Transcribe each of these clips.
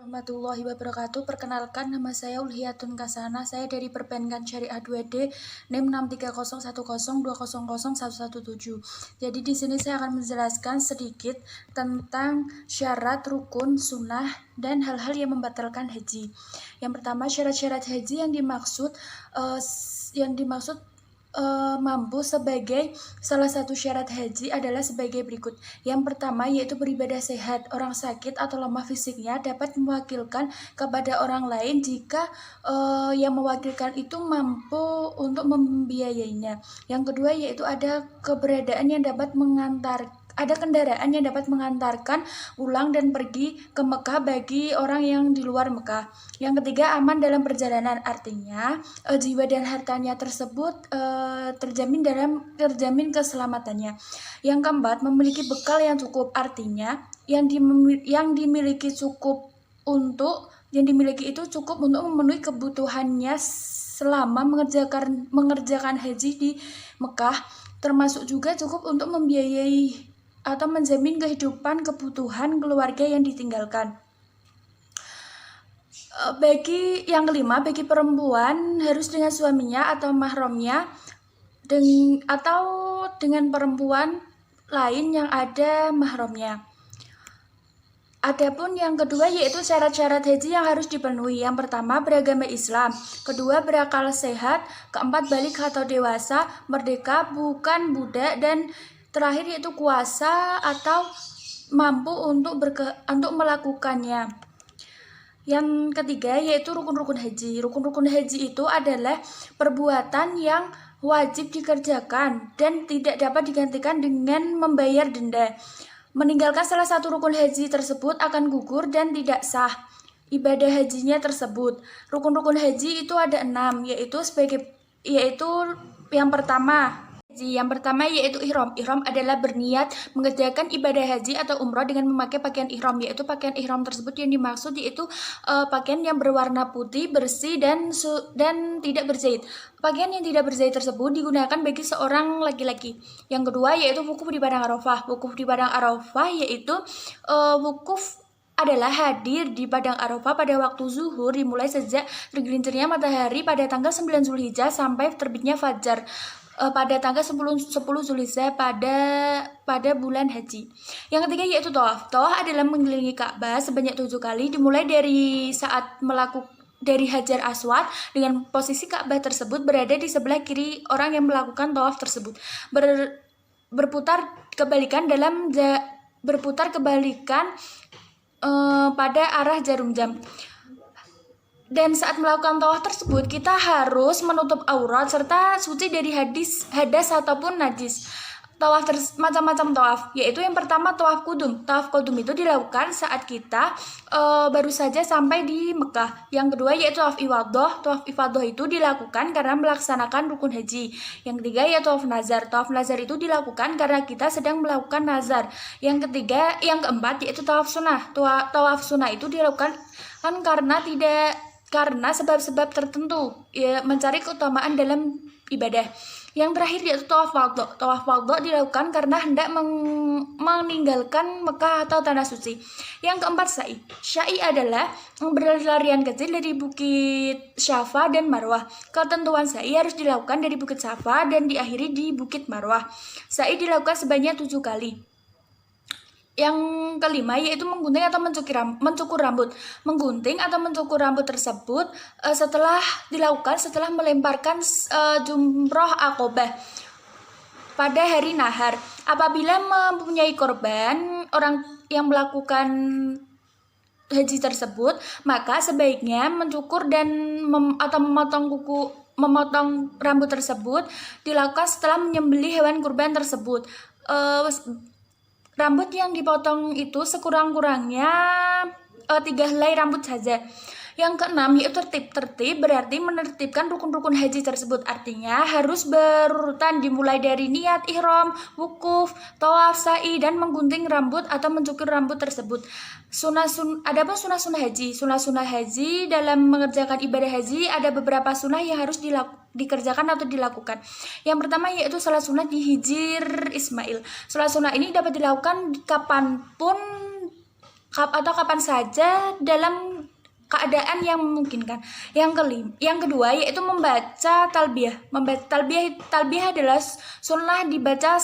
Warahmatullahi wabarakatuh. Perkenalkan, nama saya Ulhiyatun Kasana. Saya dari Perbankan Syariah 2D, NIM 63010200117. Jadi di sini saya akan menjelaskan sedikit tentang syarat, rukun, sunnah, dan hal-hal yang membatalkan haji. Yang pertama, syarat-syarat haji yang dimaksud mampu sebagai salah satu syarat haji adalah sebagai berikut. Yang pertama yaitu beribadah sehat. Orang sakit atau lemah fisiknya dapat mewakilkan kepada orang lain jika yang mewakilkan itu mampu untuk membiayainya. Yang kedua yaitu ada keberadaan yang dapat ada kendaraan yang dapat mengantarkan pulang dan pergi ke Mekah bagi orang yang di luar Mekah. Yang ketiga, aman dalam perjalanan, artinya jiwa dan hartanya tersebut terjamin keselamatannya. Yang keempat, memiliki bekal yang cukup, artinya yang dimiliki itu cukup untuk memenuhi kebutuhannya selama mengerjakan haji di Mekah, termasuk juga cukup untuk membiayai atau menjamin kehidupan kebutuhan keluarga yang ditinggalkan. Yang kelima, bagi perempuan harus dengan suaminya atau mahramnya atau dengan perempuan lain yang ada mahramnya. Adapun yang kedua yaitu syarat-syarat haji yang harus dipenuhi. Yang pertama, beragama Islam. Kedua, berakal sehat. Keempat, balik atau dewasa, merdeka, bukan budak. Dan terakhir yaitu kuasa atau mampu untuk melakukannya. Yang ketiga yaitu rukun-rukun haji. Rukun-rukun haji itu adalah perbuatan yang wajib dikerjakan dan tidak dapat digantikan dengan membayar denda. Meninggalkan salah satu rukun haji tersebut akan gugur dan tidak sah ibadah hajinya tersebut. Rukun-rukun haji itu ada 6, yaitu yang pertama yaitu ihram. Ihram adalah berniat mengerjakan ibadah haji atau umroh dengan memakai pakaian ihram, yaitu pakaian ihram tersebut yang dimaksud yaitu pakaian yang berwarna putih, bersih dan tidak berzait. Pakaian yang tidak berzait tersebut digunakan bagi seorang laki-laki. Yang kedua yaitu wukuf di padang Arafah. Wukuf di padang Arafah yaitu wukuf adalah hadir di padang Arafah pada waktu zuhur dimulai sejak tergelincirnya matahari pada tanggal 9 Zulhijjah sampai terbitnya fajar pada tanggal 10 Zulhijjah pada bulan haji. Yang ketiga yaitu tawaf. Tawaf adalah mengelilingi Ka'bah sebanyak 7 kali dimulai dari Hajar Aswad dengan posisi Ka'bah tersebut berada di sebelah kiri orang yang melakukan tawaf tersebut. Berputar kebalikan pada arah jarum jam. Dan saat melakukan tawaf tersebut, kita harus menutup aurat serta suci dari hadas ataupun najis. Macam-macam tawaf, yaitu yang pertama tawaf kudum. Tawaf kudum itu dilakukan saat kita baru saja sampai di Mekah. Yang kedua yaitu tawaf ifadah. Tawaf ifadah itu dilakukan karena melaksanakan rukun haji. Yang ketiga yaitu tawaf nazar. Tawaf nazar itu dilakukan karena kita sedang melakukan nazar. Yang keempat yaitu tawaf sunnah. Tawaf sunnah itu dilakukan karena sebab-sebab tertentu, mencari keutamaan dalam ibadah. Yang terakhir yaitu tawaf wadha. Tawaf wadha dilakukan karena hendak meninggalkan Mekah atau tanah suci. Yang keempat sa'i. Sa'i adalah berlarian kecil dari Bukit Syafa dan Marwah. Ketentuan sa'i harus dilakukan dari Bukit Syafa dan diakhiri di Bukit Marwah. Sa'i dilakukan sebanyak 7 kali. Yang kelima yaitu menggunting atau mencukur rambut. Menggunting atau mencukur rambut tersebut dilakukan setelah melemparkan jumroh Aqobah pada hari nahar. Apabila mempunyai korban orang yang melakukan haji tersebut, maka sebaiknya mencukur atau memotong rambut tersebut dilakukan setelah menyembelih hewan kurban tersebut. Rambut yang dipotong itu sekurang-kurangnya 3 helai rambut saja. Yang keenam yaitu tertib berarti menertibkan rukun-rukun haji tersebut, artinya harus berurutan dimulai dari niat ihram, wukuf, tawaf, sa'i dan menggunting rambut atau mencukur rambut tersebut. Adapun sunnah-sunnah haji. Sunnah-sunnah haji dalam mengerjakan ibadah haji ada beberapa sunnah yang harus dikerjakan atau dilakukan. Yang pertama yaitu salat sunnah di Hijir Ismail. Salat sunnah ini dapat dilakukan kapanpun atau kapan saja dalam keadaan yang memungkinkan. Yang kedua yaitu membaca talbiyah. Talbiyah adalah sunnah dibaca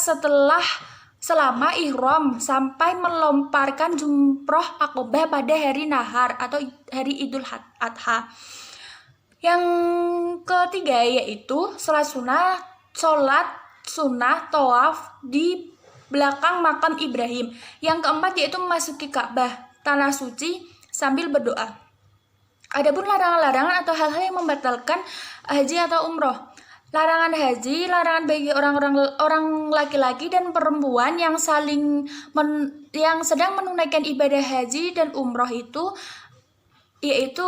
selama ihram sampai melomparkan jumroh akobah pada hari nahar atau hari Idul Adha. Yang ketiga yaitu sholat sunnah tawaf di belakang makam Ibrahim. Yang keempat yaitu memasuki Ka'bah, tanah suci, sambil berdoa. Adapun larangan-larangan atau hal-hal yang membatalkan haji atau umroh. Larangan haji, larangan bagi orang laki-laki dan perempuan yang sedang menunaikan ibadah haji dan umroh itu yaitu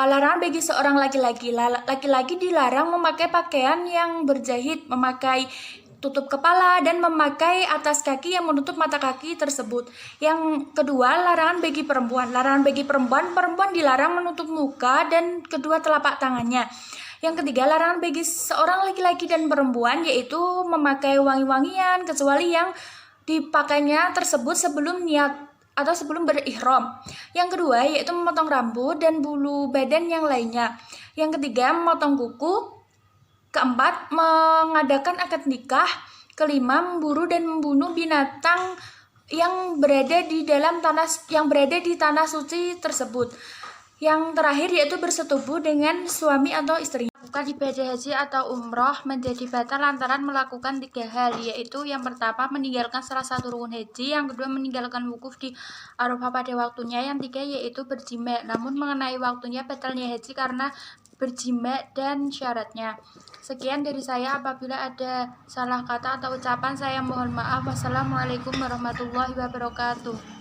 larangan bagi seorang laki-laki. Laki-laki dilarang memakai pakaian yang berjahit, memakai tutup kepala, dan memakai atas kaki yang menutup mata kaki tersebut. Yang kedua, larangan bagi perempuan. Larangan bagi perempuan dilarang menutup muka dan kedua telapak tangannya. Yang ketiga, larangan bagi seorang laki-laki dan perempuan yaitu memakai wangi-wangian kecuali yang dipakainya tersebut sebelum niat atau sebelum berihram. Yang kedua yaitu memotong rambut dan bulu badan yang lainnya. Yang ketiga, memotong kuku. Keempat, mengadakan akad nikah. Kelima, memburu dan membunuh binatang yang berada di tanah suci tersebut. Yang terakhir yaitu bersetubuh dengan suami atau istri. Melakukan ibadah haji atau umroh menjadi batal lantaran melakukan 3 hal, yaitu yang pertama meninggalkan salah satu rukun haji, yang kedua meninggalkan wukuf di Arafah pada waktunya, yang tiga yaitu berjima. Namun mengenai waktunya batalnya haji karena berjima dan syaratnya. Sekian dari saya, apabila ada salah kata atau ucapan saya mohon maaf. Wassalamualaikum warahmatullahi wabarakatuh.